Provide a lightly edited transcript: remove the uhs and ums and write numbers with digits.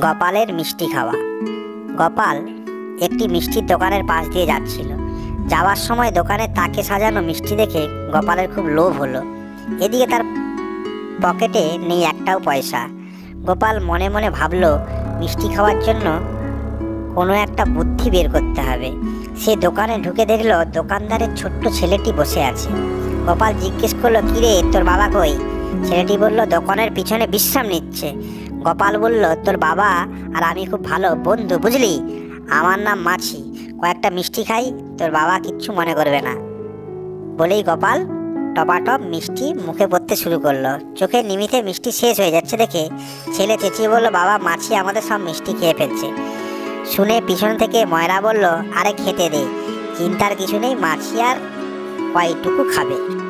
গোপালের মিষ্টি খাওয়া। গোপাল একটি মিষ্টির দোকানের পাশ দিয়ে যাচ্ছিল। যাওয়ার সময় দোকানে তাকে সাজানো মিষ্টি দেখে গোপালের খুব লোভ হলো। এদিকে তার পকেটে নেই একটাও পয়সা। গোপাল মনে মনে ভাবলো মিষ্টি খাওয়ার জন্য কোনো একটা বুদ্ধি বের করতে হবে। সে দোকানে ঢুকে দেখলো দোকানদারের ছোট্ট ছেলেটি বসে আছে। গোপাল জিজ্ঞেস করলো, কিরে তোর বাবা কই? ছেলেটি বলল, দোকানের পিছনে বিশ্রাম নিচ্ছে। গোপাল বলল, তোর বাবা আর আমি খুব ভালো বন্ধু বুঝলি, আমার নাম মাছি, কয়েকটা মিষ্টি খাই, তোর বাবা কিচ্ছু মনে করবে না। বলেই গোপাল টপাটপ মিষ্টি মুখে পড়তে শুরু করলো। চোখের নিমিষে মিষ্টি শেষ হয়ে যাচ্ছে দেখে ছেলে চেঁচিয়ে বলল, বাবা মাছি আমাদের সব মিষ্টি খেয়ে ফেলছে। শুনে পিছন থেকে ময়রা বলল, আরে খেতে দে, চিন্তার কিছু নেই, মাছি আর কয়টুকু খাবে।